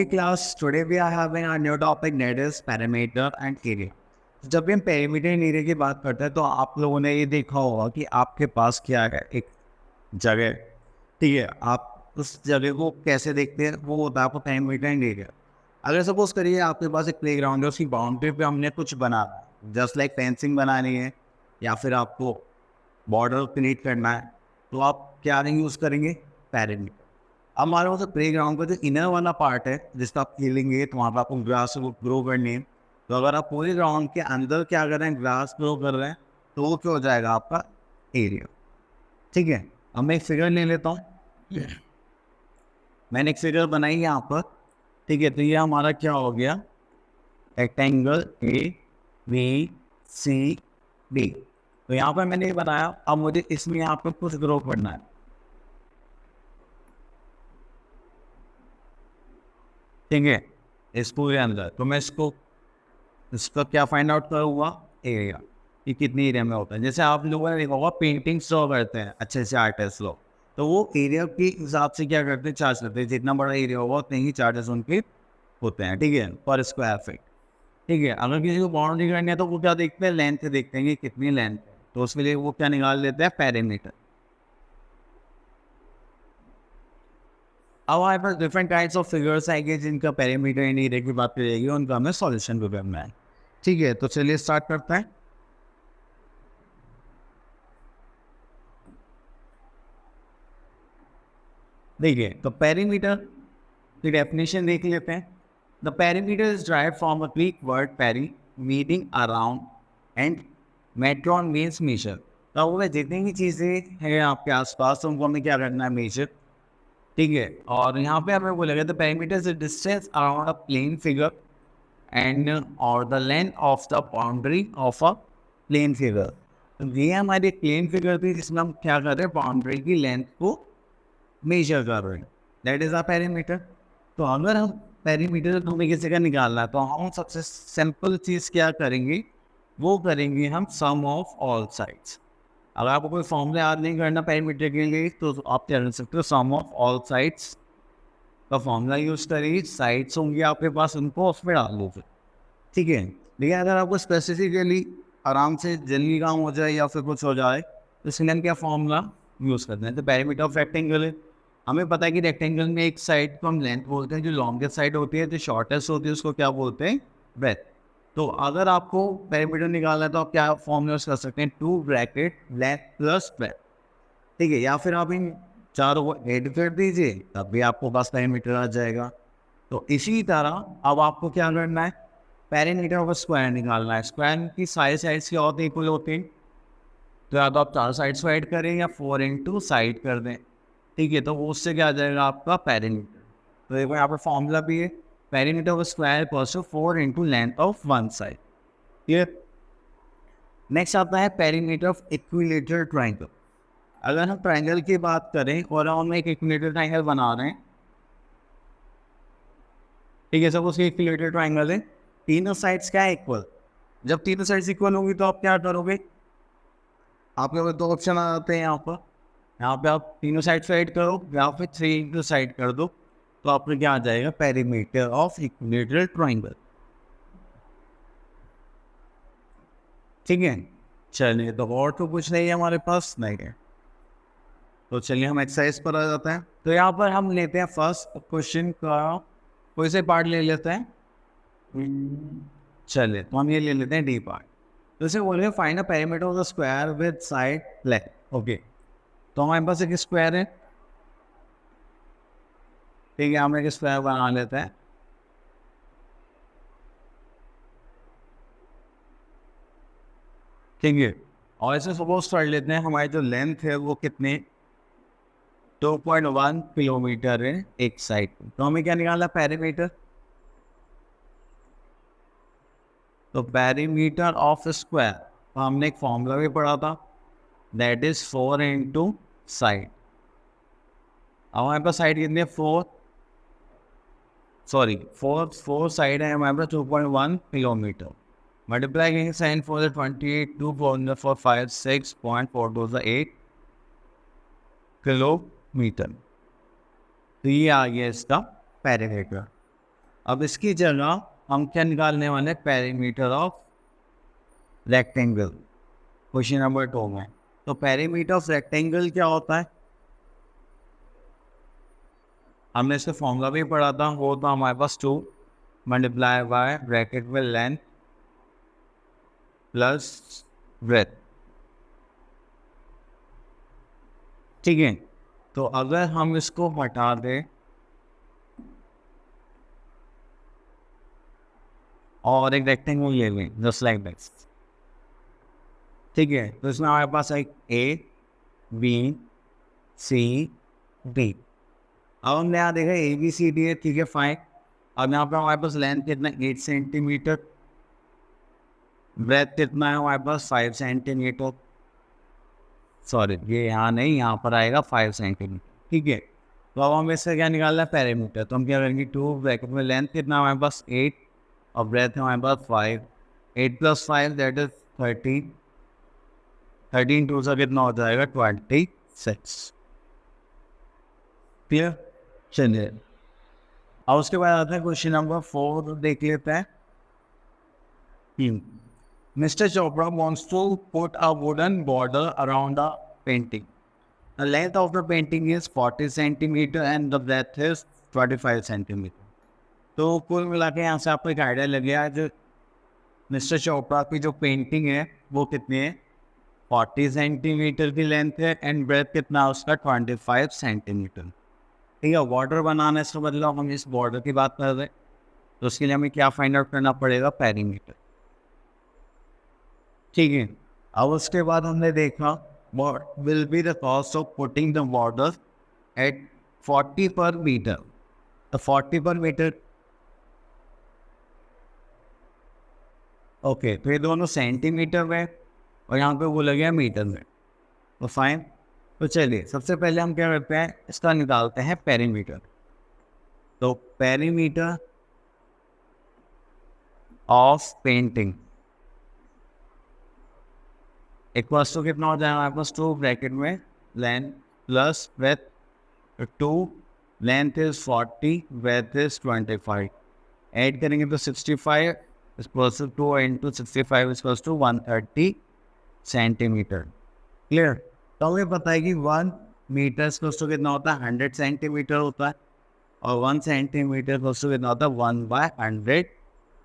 Okay class, today we are having a new topic that is perimeter and area. जब भी हम perimeter and area की बात करते हैं तो आप लोगों ने ये देखा होगा कि आपके पास क्या है, एक जगह, ठीक है। आप उस जगह को कैसे देखते हैं, वो होता है आपका पेरीमीटर एंड एरिया। अगर सपोज करिए आपके पास एक प्लेग्राउंड है, उसकी बाउंड्री पे हमने कुछ बनाना है, जस्ट लाइक फेंसिंग बनानी है या फिर आपको बॉर्डर क्रिएट करना है, तो आप क्या यूज़ करेंगे? पेरीमीटर। अब हमारे पास प्ले ग्राउंड का जो इनर वाला पार्ट है जिसका आप खेलेंगे, तो वहाँ पर आपको ग्रास को ग्रो करनी है। तो अगर आप पूरे ग्राउंड के अंदर क्या कर रहे हैं, ग्रास ग्रो कर रहे हैं, तो वो क्या हो जाएगा? आपका एरिया। ठीक है, अब मैं एक फिगर ले लेता हूँ। मैंने एक फिगर बनाई यहाँ पर, ठीक है। तो ये हमारा क्या हो गया? Rectangle ABCD। तो यहाँ पर मैंने ये बनाया। अब मुझे इसमें यहाँ पर कुछ ग्रो करना है, ठीक है, इस पूरे अंदर। तो मैं इसका क्या फाइंड आउट करूँगा? एरिया, कि कितनी एरिया में होता है। जैसे आप लोगों ने देखा होगा पेंटिंग्स ड्रॉ करते हैं अच्छे से आर्टिस्ट लोग, तो वो एरिया के हिसाब से क्या करते हैं? चार्ज करते हैं। जितना बड़ा एरिया होगा उतने ही चार्जेस उनके होते हैं, ठीक है, पर स्क्वायर फीट। ठीक है, अगर किसी को बाउंड्री करनी है तो वो क्या देखते हैं? लेंथ देखते हैं कि कितनी लेंथ है, तो उसके लिए वो क्या निकाल लेते हैं? पेरीमीटर। अब हमारे पास डिफरेंट काइंड्स ऑफ फिगर्स आएंगे जिनका पेरीमीटर एंड एरिया की बात करेगी, उनका हमें सॉल्यूशन भी करना है। ठीक है, तो चलिए स्टार्ट करते हैं। देखिए, तो पेरीमीटर की डेफिनेशन देख लेते हैं। The perimeter is derived from a Greek word peri, meaning around, and metron means measure. तो वो जितनी भी चीज़ें हैं आपके आसपास, उनको हमें क्या करना है? मेजर। ठीक है, और यहाँ पे हमें बोला गया the perimeter is the distance around a plane figure and और the length of the boundary of a plane figure. तो ये हमारी प्लेन फिगर थी जिसमें हम क्या कर रहे हैं? बाउंड्री की लेंथ को मेजर कर रहे हैं। That is a perimeter. तो अगर हम पेरीमीटर हमें किसी का निकालना है, तो हम सबसे सिंपल चीज़ क्या करेंगे? वो करेंगे हम सम ऑफ ऑल साइड्स। अगर आपको कोई फॉर्मूला याद नहीं करना पेरीमीटर के लिए, तो आप क्या कर सकते हो? सम ऑफ ऑल साइड्स का फॉर्मूला यूज़ करिए। साइड्स होंगी आपके पास, उनको उसमें डाल दो फिर। ठीक है, लेकिन अगर आपको स्पेसिफिकली आराम से जल्दी काम हो जाए या फिर कुछ हो जाए, तो इसके लिए हम क्या फॉर्मूला यूज़ करते हैं? तो पेरीमीटर ऑफ रेक्टेंगल है। हमें पता है कि रेक्टेंगल में एक साइड को हम लेंथ बोलते हैं, जो लॉन्गेस्ट साइड होती है, जो शॉर्टेस्ट होती है उसको क्या बोलते हैं? ब्रेथ। तो अगर आपको पेरीमीटर निकालना है तो आप क्या फॉर्मूला यूज़ कर सकते हैं? 2 ब्रैकेट लेंथ प्लस ब्रेथ। ठीक है, या फिर आप इन चारों को ऐड कर दीजिए, तब भी आपको पास पेरीमीटर आ जाएगा। तो इसी तरह अब आपको क्या करना है? पेरीमीटर ऑफ स्क्वायर निकालना है। स्क्वायर की सारी साइड्स क्या होती है? इक्वल होती हैं। तो या तो आप चार साइड्स को ऐड करें या 4 इंटू साइड कर दें। ठीक है, तो वो उससे क्या आ जाएगा? आपका पेरीमीटर। तो देखो यहाँ पर फॉर्मूला भी है, perimeter of square plus 4 into length of one side. ये नेक्स्ट आता है पेरीमीटर ऑफ इक्विलेटरल ट्राइंगल। अगर हम ट्राइंगल की बात करें और हम एक इक्विलेटरल ट्राइंगल बना रहे हैं, ठीक है, सब उसके इक्विलेटरल ट्राइंगल है, तीनों साइड्स क्या है? इक्वल। जब तीनों साइड्स इक्वल होंगी तो आप क्या करोगे? आपके पास दो ऑप्शन आ जाते हैं यहाँ पर। यहाँ पे आप तीनों साइड से ऐड करो या फिर 3 इंटू साइड कर दो, तो आपको क्या आ जाएगा? Perimeter of equilateral triangle. ठीक है, चलिए, तो और तो कुछ नहीं है हमारे पास, नहीं है। तो चलिए हम एक्सरसाइज पर आ जाते हैं। तो यहाँ पर हम लेते हैं फर्स्ट क्वेश्चन का कोई से पार्ट ले लेते हैं। चलिए, तो हम ये ले लेते हैं डी पार्ट। तो इसे बोल रहे हैं find a perimeter of the square with side length. Okay, तो हमारे पास एक स्क्वायर है, ठीक है, हम एक स्क्वायर बना लेते हैं। ठीक है, और इसे सपोज कर लेते हैं हमारी जो लेंथ है वो कितने? 2.1 किलोमीटर है एक साइड। तो हमें क्या निकालना? पेरीमीटर। तो पेरीमीटर ऑफ स्क्वायर, तो हमने एक फॉर्मूला भी पढ़ा था, दैट इज 4 इंटू साइड। अब हमारे पास साइड कितनी है? 4, सॉरी 4 साइड है हमारे पास 2.1 किलोमीटर। मल्टीप्लाई करेंगे साइन 4 28, 2 4 4 5 6.4 2 8 किलोमीटर। तो ये आ गया इसका पेरीमीटर। अब इसकी जगह हम क्या निकालने वाले, perimeter of rectangle, question number 2 में। तो पेरीमीटर ऑफ रेक्टेंगल क्या होता है, हमने इसका फॉर्मूला भी पढ़ा था, वो तो हमारे पास 2 मल्टीप्लाई बाय ब्रैकेट में लेंथ प्लस ब्रेथ। ठीक है, तो अगर हम इसको हटा दें और एक रेक्टेंगल ले लें जस्ट लाइक दिस, ठीक है, तो इसमें हमारे पास एक ए बी सी डी। अब हमने यहाँ देखा ए बी सी डी है, ठीक है फाइन। अब यहाँ पर हमारे पास लेंथ कितना, 8 सेंटीमीटर, ब्रेथ कितना है हमारे पास 5 सेंटीमीटर, सॉरी ये यहाँ नहीं, यहाँ पर आएगा 5 सेंटीमीटर, ठीक है। तो अब हमें इससे क्या निकालना है, पेरीमीटर। तो हम क्या करेंगे, 2 ब्रैकेट में लेंथ कितना हमारे पास 8 और ब्रेथ है हमारे पास 5, 8 + 5 दैट इज 13, 13 2 से कितना हो जाएगा 26। क्लियर, चलिए अब उसके बाद आता है क्वेश्चन नंबर 4, देख लेते हैं। Mr. Chopra wants to put a wooden border around the painting. The length of the painting is 40 centimeter and the breadth is 25 centimeter. तो कुल मिला के यहाँ से आपको एक आइडिया लग गया, जो मिस्टर चोपड़ा की जो पेंटिंग है वो कितनी है, 40 सेंटीमीटर की लेंथ है एंड ब्रेथ कितना है उसका 25 सेंटीमीटर। ठीक है, बॉर्डर बनाने से मतलब हम इस बॉर्डर की बात कर रहे हैं, तो उसके लिए हमें क्या फाइंड आउट करना पड़ेगा, पेरीमीटर। ठीक है, अब उसके बाद हमने देखा what will be the cost of putting the border at 40 per meter। तो 40 पर मीटर, ओके, तो ये दोनों सेंटीमीटर में और यहाँ पे बोला गया मीटर में, तो फाइन। तो चलिए सबसे पहले हम क्या करते हैं, इसका निकालते हैं पेरीमीटर। तो perimeter of painting equals to कितना हो जाएगा हमारे पास, 2 ब्रैकेट में length plus breadth, 2 length is 40 breadth is 25, add करेंगे तो 65 is plus 2 into 65 is plus two 130 centimetre. Clear, तो हमें पता है कि 1 मीटर प्लस टू कितना होता है, 100 सेंटीमीटर होता है, और 1 सेंटीमीटर प्लस टू कितना होता है, 1/100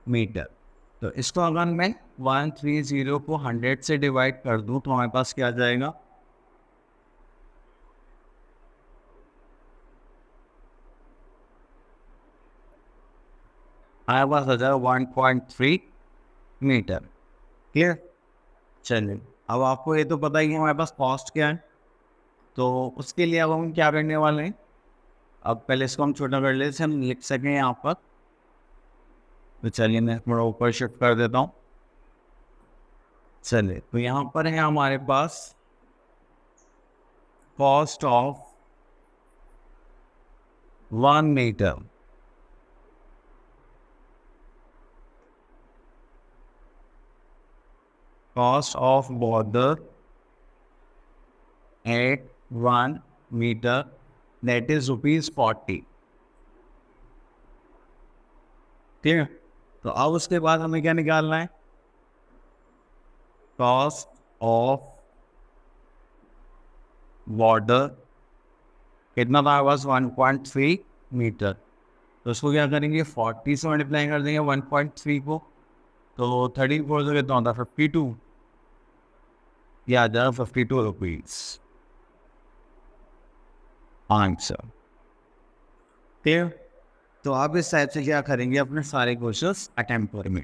मीटर। तो इसको अगर मैं 130 को 100 से डिवाइड कर दूं तो हमारे पास क्या आ जाएगा, हमारे पास आ जाएगा 1.3 मीटर। क्लियर, चलिए अब आपको ये तो पता ही है हमारे पास कॉस्ट क्या है, तो उसके लिए अब हम क्या करने वाले हैं, अब पहले इसको हम छोटा कर लेते हैं, हम लिख सकें यहाँ पर। तो चलिए मैं थोड़ा ऊपर शिफ्ट कर देता हूँ। चलिए तो यहाँ पर है हमारे पास cost of 1 metre, cost of border at 1 metre that is ₹40। ठीक है, तो अब उसके बाद हमें क्या निकालना है, कॉस्ट ऑफ बॉर्डर कितना था बस 1.3 मीटर। तो उसको क्या करेंगे, 40 से मल्टीप्लाई कर देंगे 1.3 को, तो 34 से कितना होता है 52, या आ जाएगा 52 रुपीज आंसर। ठीक, तो आप इस टाइप से क्या करेंगे, अपने सारे क्वेश्चंस अटेम्प्ट करेंगे।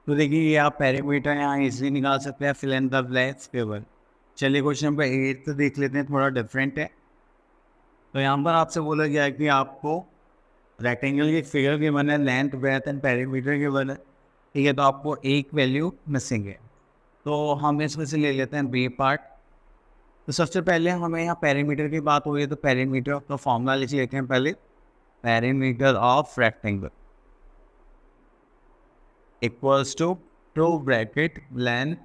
तो देखिए ये आप पेरीमीटर यहाँ इजीली निकाल सकते हैं, fill in the blanks paper. चलिए क्वेश्चन नंबर 8 तो देख लेते हैं, थोड़ा डिफरेंट है। तो यहाँ पर आपसे बोला गया है कि आपको रेक्टेंगल की फिगर गिवन है, length breadth and perimeter given है, ठीक है, तो आपको एक वैल्यू मिसिंग है। तो हम इसमें से ले लेते हैं बी पार्ट। तो सबसे पहले हमें यहाँ पेरीमीटर की बात हो रही है, तो पेरीमीटर का फॉर्मूला लिख लेते हैं पहले, perimeter of rectangle equals to micro bracket length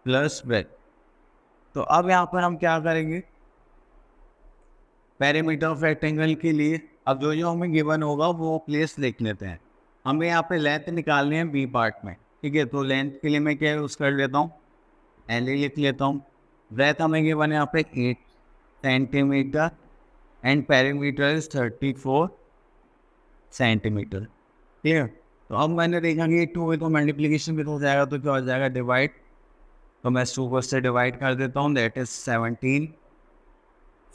plus breadth. तो अब यहाँ पर हम क्या करेंगे, पेरीमीटर ऑफ रेक्टेंगल के लिए अब जो जो हमें गिवन होगा वो प्लेस लिख लेते हैं। हमें यहाँ पे लेंथ निकालनी है बी पार्ट में, ठीक है। तो लेंथ के लिए मैं क्या यूज़ कर लेता हूँ, एल लिख लेता हूँ। ब्रेथ हमें गिवन है यहाँ पे 8 centimetre and perimeter is 34 centimetre, ठीक है। तो अब मैंने देखा कि 2 है तो मल्टीप्लीकेशन भी हो जाएगा, तो क्या हो जाएगा डिवाइड। तो मैं 2 को से डिवाइड कर देता हूँ, दैट इज 17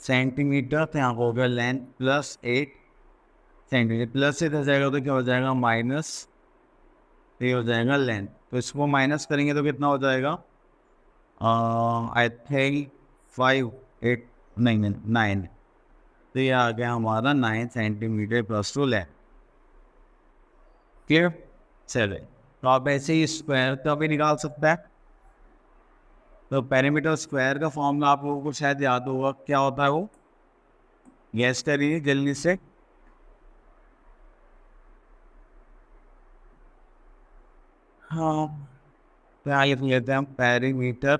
सेंटीमीटर। तो यहाँ हो गया लेंथ प्लस 8 सेंटीमीटर, प्लस से हो जाएगा तो क्या हो जाएगा माइनस, ये हो जाएगा लेंथ। तो इसको माइनस करेंगे तो कितना हो जाएगा, आई थिंक 5 8 नहीं 9। तो ये आ गया हमारा 9 सेंटीमीटर प्लस 2 लेंथ, क्लियर। चले, तो आप ऐसे ही स्क्वायर का भी निकाल सकते हैं। तो पेरीमीटर स्क्वायर का फॉर्मूला आप लोगों को शायद याद होगा, क्या होता है वो, गैस करिए जल्दी से। हाँ, तो यहाँ लिख लेते हैं perimeter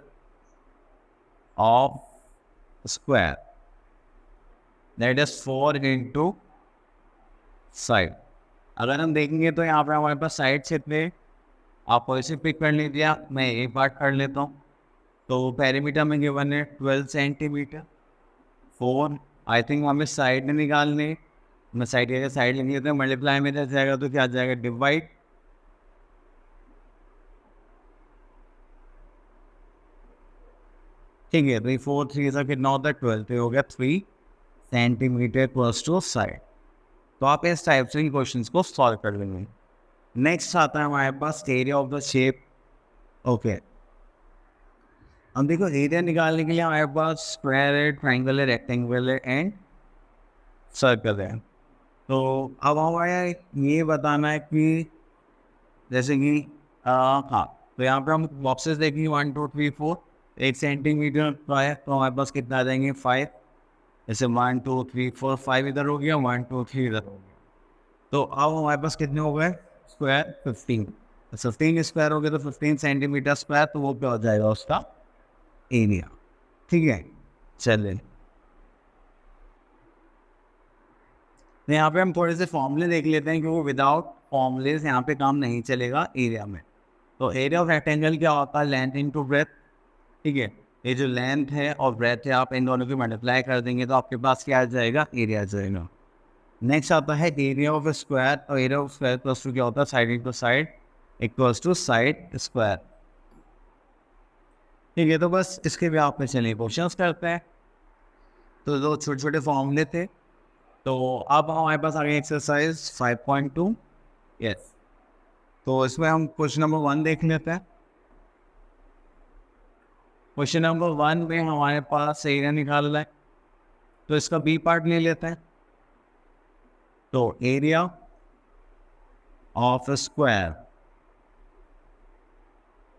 of square, that is 4 into side. अगर हम देखेंगे तो यहाँ पे हमारे पास साइड से इतने, आप वैसे पिक कर लीजिए, मैं एक पार्ट कर लेता हूँ। तो पेरीमीटर में गिवन है 12 सेंटीमीटर, 4 आई थिंक हमें साइड में निकालने, मैं साइड के साइड लिख लेते हैं, मल्टीप्लाई में जब जाएगा तो क्या आ जाएगा डिवाइड। ठीक है, तो 4 3 सा कितना होता है 12, तो हो गया 3 सेंटीमीटर प्लस 2 साइड। तो आप इस टाइप से क्वेश्चंस को सॉल्व कर लेंगे। नेक्स्ट आता है हमारे पास area of the shape. Okay, अब देखो एरिया निकालने के लिए हमारे पास स्क्वायर है, ट्राइंगल है, रेक्टेंगल है एंड सर्कल है। तो अब हमारे ये बताना है कि जैसे कि हाँ, तो यहाँ पे हम बॉक्सेस देखेंगे 1 2 3 4, 1 सेंटीमीटर का है तो हमारे पास कितना आ जाएंगे 5। जैसे 1 2 3 4 5 इधर हो गया, 1 2 3 इधर हो गया। तो अब हमारे पास कितने हो गए स्क्वायर 15। 15 स्क्वायर हो गया तो 15 सेंटीमीटर स्क्वायर, तो वो क्या हो जाएगा उसका एरिया, ठीक है। चलिए, तो यहाँ पे हम थोड़े से फॉर्मूले देख लेते हैं क्योंकि विदाउट फॉर्मूलेज यहाँ पे काम नहीं चलेगा एरिया में। तो एरिया ऑफ रेक्टेंगल क्या होता है, लेंथ इनटू ब्रेथ, ठीक है। ये जो लेंथ है और ब्रेथ है आप इन दोनों की मल्टीप्लाई कर देंगे तो आपके पास क्या आ जाएगा, एरिया आ जाएगा। नेक्स्ट आता है एरिया ऑफ स्क्वायर, और area of square plus two क्या होता है side into side equals to side square, ठीक है। तो बस इसके भी आप में चलिए क्वेश्चन करते हैं। तो दो छोटे छोटे फॉर्मूले थे। तो अब हमारे पास आ गई एक्सरसाइज 5.2। यस, तो इसमें हम क्वेश्चन नंबर 1 देख लेते हैं। क्वेश्चन नंबर 1 में हमारे पास एरिया निकालना है, तो इसका बी पार्ट ले लेते हैं। तो area of square,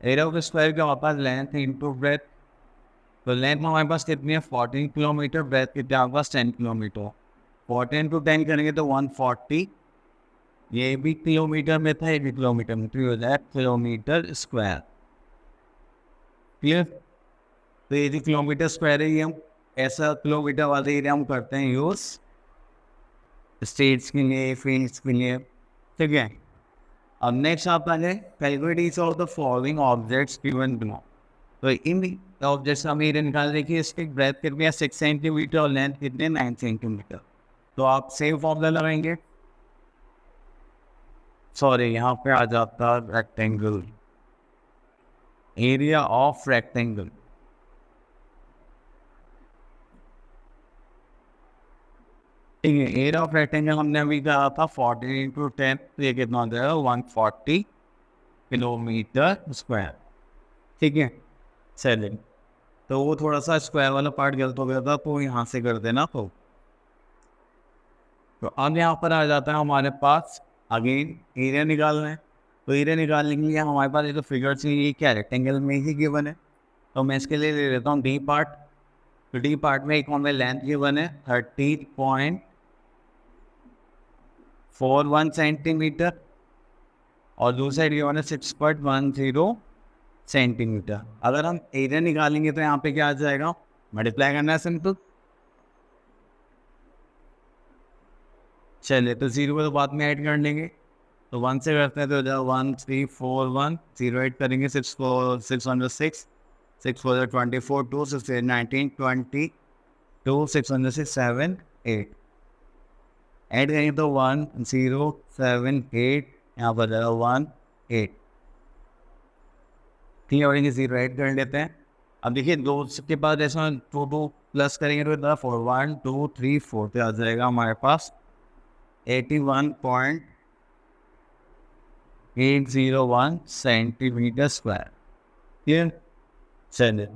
area of square क्या होता है लेंथ इंटू ब्रेथ। तो लेंथ में हमारे पास कितनी है 14 किलोमीटर, ब्रेथ कितनी है हमारे पास 10 किलोमीटर। 14 टू 10 करेंगे तो 140, ये भी किलोमीटर में था, ये भी किलोमीटर में, तो हो जाए किलोमीटर स्क्वायर, क्लियर। तो ये जो किलोमीटर स्क्वायर है ये हम ऐसा किलोमीटर वाले एरिया हम करते हैं यूज स्टेट्स के लिए, फील्ड्स के लिए, ठीक है। अब नेक्स्ट आता है calculate each of the following objects given below. तो इन ऑब्जेक्ट्स हम एरिया निकाल देखिए, इसकी ब्रेथ कितनी है 6 सेंटीमीटर और लेंथ कितने 9 सेंटीमीटर। तो आप सेम फॉर्मूला लगाएंगे, सॉरी यहाँ पे आ जाता रेक्टेंगल, एरिया ऑफ रेक्टेंगल, ठीक है। एरिया ऑफ रेक्टेंगल हमने अभी कहा था 14 इंटू 10, तो ये कितना हो जाएगा 140 किलोमीटर स्क्वायर, ठीक है। चलिए, तो वो थोड़ा सा स्क्वायर वाला पार्ट गलत हो गया था तो यहाँ से कर देना। तो अब यहाँ पर आ जाता है हमारे पास अगेन एरिया निकालना है। तो एरिया निकालने के लिए हमारे पास ये तो फिगर चाहिए, क्या रेक्टेंगल में ही गिवन है। तो मैं इसके लिए ले लेता हूँ डी पार्ट। तो डी पार्ट में एक हमें लेंथ गिवन है 30.5 6.41 सेंटीमीटर और दूसरा एरिया वन है 6.10 सेंटीमीटर। अगर हम एरिया निकालेंगे तो यहाँ पे क्या आ जाएगा, मल्टीप्लाई करना है सिंपल। चलिए तो 0 को तो बाद में ऐड कर लेंगे, तो 1 से करते हैं तो हो जाएगा 1341, 0 ऐड करेंगे 6 4 606, 6 4 24, 2 6 8 19 20, 2 606 7 8 ऐड करेंगे तो 1 0 7 8, यहाँ पर जाएगा 1 8। ठीक है, और 0 ऐड कर लेते हैं। अब देखिए 2 के बाद ऐसा 2 2 प्लस करेंगे तो 4 1 2 3 4 पे आ जाएगा हमारे पास 81.801 सेंटीमीटर स्क्वायर। क्लियर? चलिए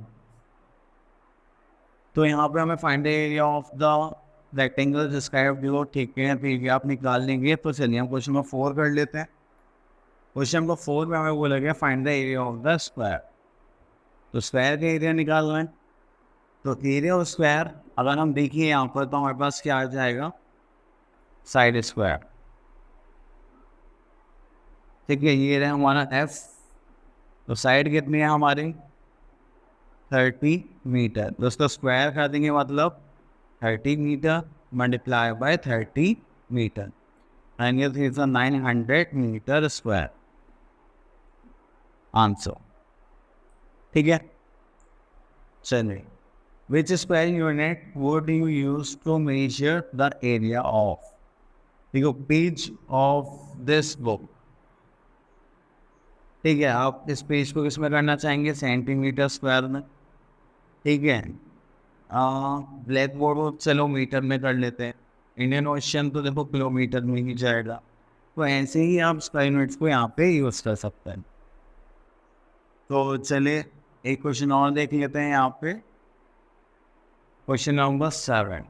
तो यहाँ पे हमें find the area of the rectangle describe below. ठीक है, तो एरिया आप निकाल लेंगे। तो चलिए हम क्वेश्चन नंबर 4 कर लेते हैं। क्वेश्चन नंबर 4 में हमें बोला गया find the area of the square. तो स्क्वायर का एरिया निकालना है। तो एरिया ऑफ स्क्वायर अगर हम देखिए यहाँ पर तो हमारे पास क्या आ जाएगा, साइड स्क्वायर। ठीक है, ये रहा हमारा एफ। तो साइड कितनी है हमारी 30 मीटर। दोस्तों स्क्वायर कर देंगे मतलब 30 metre multiply by 30 metre, and ये 900 मीटर स्क्वायर आंसर। ठीक है, चलिए which square unit would you use to measure the area of, देखो पेज ऑफ दिस बुक। ठीक है, आप इस पेज को किस में करना चाहेंगे, सेंटीमीटर स्क्वायर में। ठीक है, ब्लैक बोर्ड को चलो मीटर में कर लेते हैं। इंडियन ओशन तो देखो किलोमीटर में ही जाएगा। तो ऐसे ही आप स्क्वायर यूनिट्स को यहाँ पे यूज़ कर सकते हैं। तो चलिए एक क्वेश्चन और देख लेते हैं यहाँ पे, क्वेश्चन नंबर 7।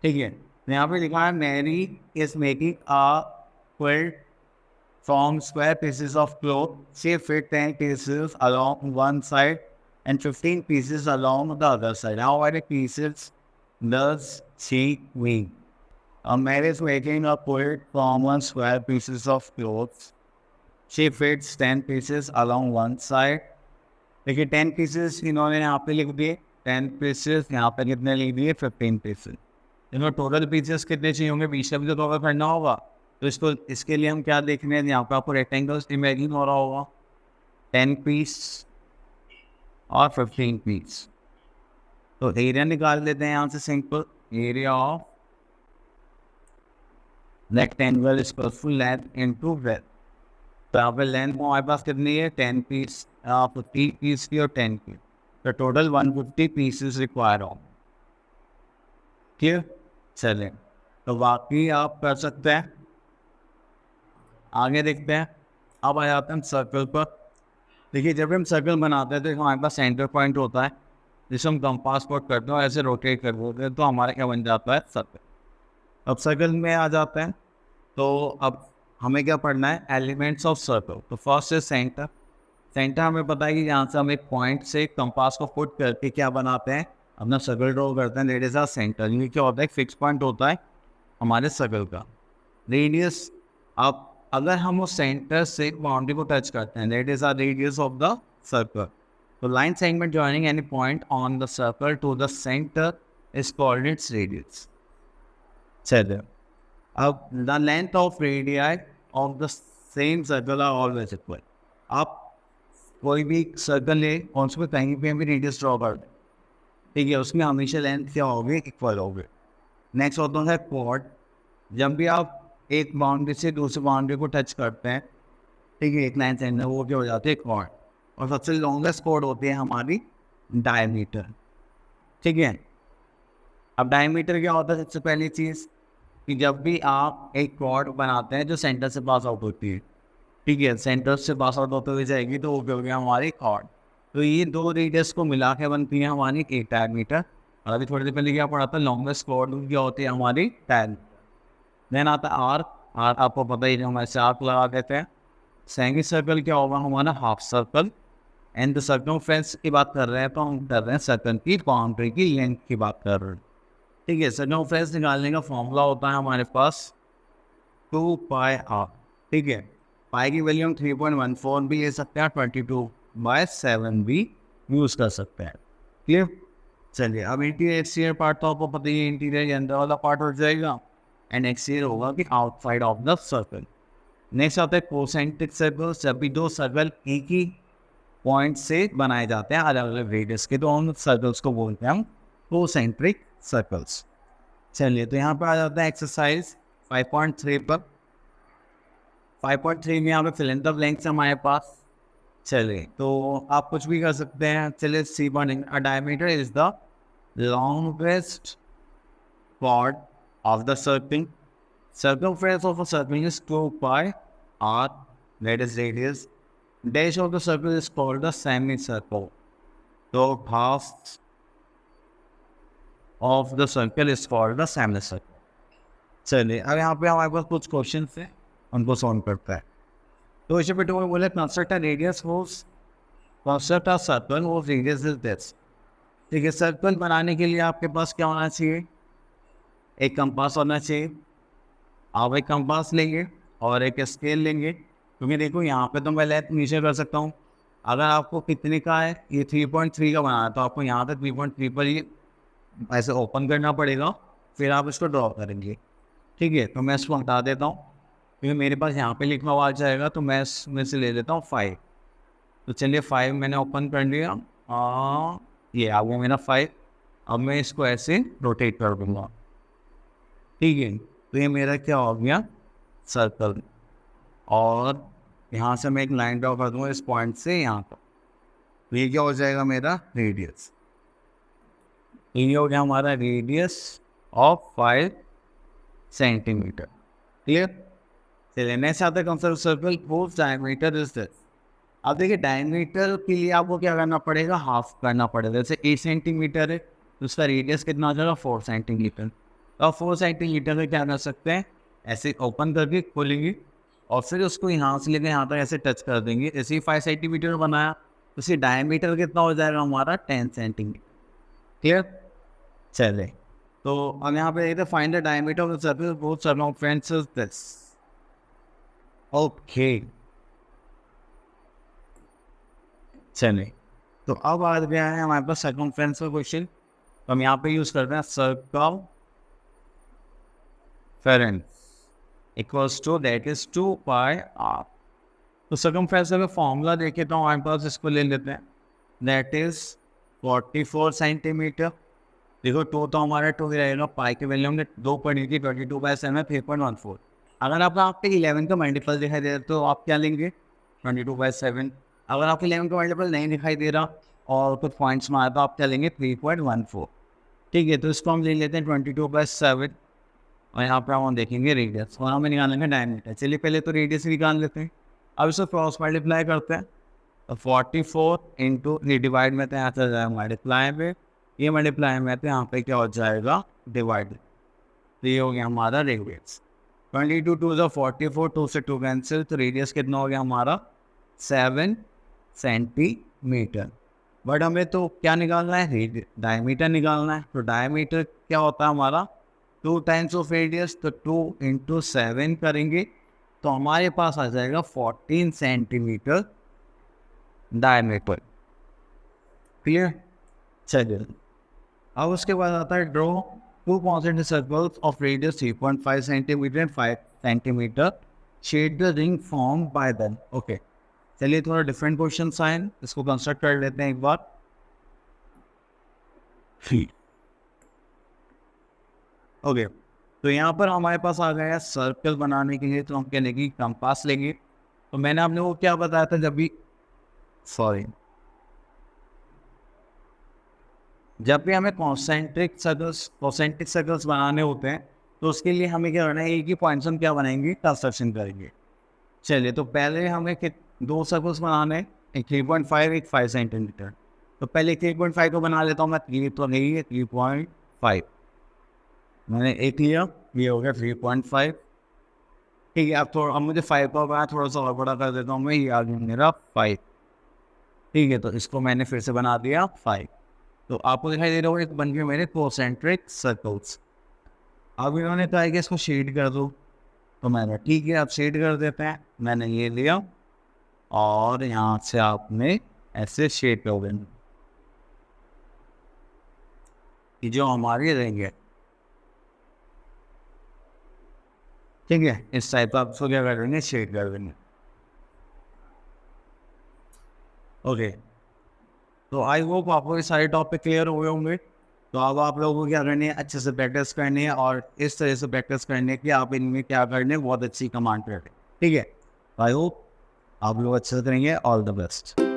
ठीक है, यहाँ पे लिखा है Mary is making a quilt from square pieces of cloth. She fit 10 pieces along one side and 15 pieces along the other side. How many pieces does she make? Mary is making a quilt from one square pieces of clothes. She fits 10 pieces along one side. देखिए 10 pieces इन्होंने यहाँ पे लिख दिए, 10 pieces यहाँ पे कितने लिख दिए, 15 pieces। इन्होंने टोटल पीसेस कितने चाहिए होंगे, 20 का भी तो कवर करना होगा। तो इसके लिए हम क्या देख रहे हैं, यहाँ पे आपको रेक्टेंगल्स इमेजिन हो रहा होगा, 10 पीस और 15 पीस। तो एरिया निकाल लेते हैं यहाँ से simple, area of rectangle is full length into breadth. तो यहाँ पे लेंथ हमारे पास कितनी है, 10 पीस, 50 पीस की और 10 की, तो टोटल 150 पीसेस रिक्वायर हो। ठीक, चलें तो बाकी आप कर सकते हैं। आगे देखते हैं, अब आ जाते हैं सर्कल पर। देखिए जब हम सर्कल बनाते हैं तो हमारे पास सेंटर पॉइंट होता है, जिसे हम कंपास पॉट करते हैं, ऐसे रोटेट कर देते हैं, तो हमारा क्या बन जाता है, सर्कल। अब सर्कल में आ जाते हैं, तो अब हमें क्या पढ़ना है, एलिमेंट्स ऑफ सर्कल। तो फर्स्ट है सेंटर। सेंटर हमें पता है कि यहाँ से हम एक पॉइंट से कंपास को पुट करके क्या बनाते हैं, अपना सर्कल ड्रॉ करते हैं, दैट इज आवर सेंटर। ये क्या होता है, एक फिक्स पॉइंट होता है हमारे सर्कल का। रेडियस, अब अगर हम उस सेंटर से बाउंड्री को टच करते हैं, that is our radius of the circle. तो line segment joining any point on the circle to the centre is called its radius. चलिए अब the length of radii of the same circle are always equal. आप कोई भी circle ले और उसमें कहीं पे भी रेडियस ड्रॉ कर दें, ठीक है, उसमें हमेशा लेंथ क्या होगी, इक्वल होगी। नेक्स्ट होता है क्वाड। जब भी आप एक बाउंड्री से दूसरी बाउंड्री को टच करते हैं, ठीक है, एक लाइन सेंटर, वो क्या हो जाती है, क्वाड। और सबसे लॉन्गेस्ट क्वाड होती है हमारी डायमीटर। ठीक है, अब डायमीटर क्या होता है, सबसे पहली चीज़ कि जब भी आप एक क्वाड बनाते हैं जो सेंटर से पास आउट होती है, ठीक है, सेंटर से पास आउट होते हुए जाएगी, तो वो क्या हो गया, हमारी क्वाड। तो ये दो रेडियस को मिला के बनती है हमारी एक डायमीटर। और अभी थोड़ी देर पहले क्या पढ़ा था, लॉन्गेस्ट क्वाड क्या होती है हमारी 10। देन आता है आर्क। आर्क आपको पता ही है, हम ऐसे आर्क लगा देते हैं। सेमी सर्कल क्या होगा हमारा, half circle. And the circumference की बात कर रहे हैं तो हम कर रहे हैं सर्कल की बाउंड्री की लेंथ की बात कर रहे हैं। ठीक है, सर्कमफ्रेंस निकालने का फॉर्मूला होता है हमारे पास 2πr। ठीक है, पाई की वैल्यू हम 3.14 भी ले सकते हैं, 22/7 भी यूज़ कर सकते हैं। क्लियर? चलिए, अब इंटीरियर एक्सटीरियर पार्ट तो आपको पता ही है, इंटीरियर के अंदर वाला पार्ट हो जाएगा एंड एक्सटीरियर होगा कि outside of the circle. Next आता है कोसेंट्रिक सर्कल्स। जब भी दो सर्कल एक ही पॉइंट से बनाए जाते हैं अलग अलग रेडियस के, तो उन सर्कल्स को बोलते हैं हम कोसेंट्रिक सर्कल्स। चलिए, तो यहाँ पर आ जाता है एक्सरसाइज 5.3 पर। 5.3 में यहाँ पे फिल इन द ब्लैंक्स हमारे पास। चलिए, तो आप कुछ भी कर सकते हैं। चलिए, सी बनेंगे, a diameter is the longest chord of the circle. Circumference of a circle is 2 pi r, that is radius. Dash of the circle is called the semicircle. So half of the circle is called the semicircle. चलिए, अब यहाँ पे हमारे पास कुछ question है, उनको solve करता है। तो इसे बेटे बोले कंस्ट्रक्ट रेडियस होस, कंस्ट्रक्ट अ सर्कल और रेडियस इज दिस। ठीक है, सर्कल बनाने के लिए आपके पास क्या होना चाहिए? एक कंपास होना चाहिए। आप एक कंपास लेंगे और एक स्केल लेंगे, क्योंकि देखो यहाँ पे तो मैं लेंथ नीचे कर सकता हूँ। अगर आपको कितने का है, ये 3.3 का बनाना है, तो आपको यहाँ पे 3.3 पर ये ऐसे ओपन करना पड़ेगा, फिर आप इसको ड्रॉ करेंगे। ठीक है, तो मैं इसको हटा देता हूँ, क्योंकि मेरे पास यहाँ पे लिखा हुआ आ जाएगा, तो मैं इसमें से ले लेता हूँ 5। तो चलिए, 5 मैंने ओपन कर लिया, ये आ गया मेरा 5। अब मैं इसको ऐसे रोटेट कर दूँगा। ठीक है, तो ये मेरा क्या हो गया? सर्कल। और यहाँ से मैं एक लाइन ड्रॉ कर दूँगा इस पॉइंट से यहाँ पर, तो ये क्या हो जाएगा? मेरा रेडियस। ये हो गया हमारा रेडियस ऑफ 5 सेंटीमीटर। क्लियर? चलिए, नेक्स्ट आता है construct circle whose diameter is this. अब देखिए, डायमीटर के लिए आपको क्या करना पड़ेगा? हाफ करना पड़ेगा। जैसे 8 सेंटीमीटर है, तो उसका रेडियस कितना हो जाएगा? 4 सेंटीमीटर। तो आप 4 सेंटीमीटर में क्या कर सकते हैं? ऐसे ओपन करके खोलेंगे और फिर उसको यहाँ से लेकर यहाँ तक ऐसे टच कर देंगे। जैसे ही 5 सेंटीमीटर बनाया, तो उसकी डायमीटर कितना हो जाएगा हमारा? 10 सेंटीमीटर। क्लियर? चले, तो अब यहाँ पे देखते find the diameter of the circle both circumference is this. Okay, चले, तो अब आ गया है हमारे पास सर्कमफ्रेंस का क्वेश्चन। तो हम यहाँ पे यूज करते हैं circumference equals to that is 2 pi R. तो सर्कमफ्रेंस का फॉर्मूला देखे तो हमारे पास इसको ले लेते हैं, दैट इज 44 सेंटीमीटर। देखो, 2 तो हमारा 2 ही रहेगा, पाई की वैल्यू हमने 2 पढ़ी थी, 22/7 3.14। अगर आपको आप पे 11 का मल्टीपल दिखाई दे रहा है, तो आप क्या लेंगे? 22/7। अगर आपको 11 का मल्टीपल नहीं दिखाई दे रहा और कुछ पॉइंट्स में आया, तो आप क्या लेंगे? 3.14। ठीक है, तो इसको हम ले लेते हैं 22/7 और यहाँ पर हम देखेंगे रेडियस और हमें निकालेंगे डायमीटर। चलिए, पहले तो रेडियस निकाल लेते हैं। अब इसको क्रॉस मल्टीप्लाई करते हैं, तो 44 इंटू डिवाइड में तो यहाँ चल जाएगा मल्टीप्लाई में, ये मल्टीप्लाई में तो यहाँ पे क्या हो जाएगा? डिवाइड। तो ये हो गया हमारा रेडियस। 22 2 जो 44, 2 से 2 कैंसिल, तो रेडियस कितना हो गया हमारा? 7 सेंटीमीटर। बट हमें तो क्या निकालना है? डायमीटर निकालना है। तो डायमीटर क्या होता है हमारा? 2 टाइम्स ऑफ रेडियस, तो 2 इंटू 7 करेंगे, तो हमारे पास आ जाएगा 14 सेंटीमीटर डायमीटर। क्लियर? चलिए, अब उसके बाद आता है draw 2 concentric circles of radius 3.5 centimetre and 5 centimetre, shade the ring form by them. Okay, चलिए, थोड़ा डिफरेंट क्वेश्चन आए, इसको कंस्ट्रक्ट कर लेते हैं एक बार। ओके, तो यहाँ पर हमारे पास आ गया सर्कल बनाने के लिए, तो हम क्या लेंगे? कंपास लेंगे। तो मैंने आपने वो क्या बताया था, जब भी हमें कॉन्सेंट्रिक सर्कल्स बनाने होते हैं, तो उसके लिए हमें क्या करना है? एक ही पॉइंट हम क्या बनाएंगे? कंस्ट्रक्शन करेंगे। चलिए, तो पहले हमें 2 सर्कल्स बनाने हैं, एक 3.5 एक 5 सेंटीमीटर। तो पहले 3.5 को बना लेता हूँ मैं। 3 तो नहीं है, 3.5 मैंने एक लिया, ये हो गया 3.5। ठीक है, अब मुझे 5 का बनाया, थोड़ा सा और बड़ा कर देता हूँ मैं, ये आ गया मेरा 5। ठीक है, तो इसको मैंने फिर से बना दिया 5। तो आपको दिखाई दे रहा होगा एक बन गए मेरे कॉन्सेंट्रिक सर्कल्स। अब इन्होंने कहा है कि इसको शेड कर दो, तो मैंने ठीक है आप शेड कर देते हैं। मैंने ये लिया और यहाँ से आपने ऐसे शेड कर देना कि जो हमारी रहेंगे, ठीक है, इस टाइप का आपको क्या कर देंगे, शेड कर देंगे। ओके, तो आई होप आपको ये सारे टॉपिक क्लियर हुए होंगे। तो अब आप लोगों को क्या करनी है, अच्छे से प्रैक्टिस करनी है और इस तरह से प्रैक्टिस करने की आप इनमें क्या करने, बहुत अच्छी कमांड करें, ठीक है। आई होप आप लोग अच्छे से करेंगे। All the best.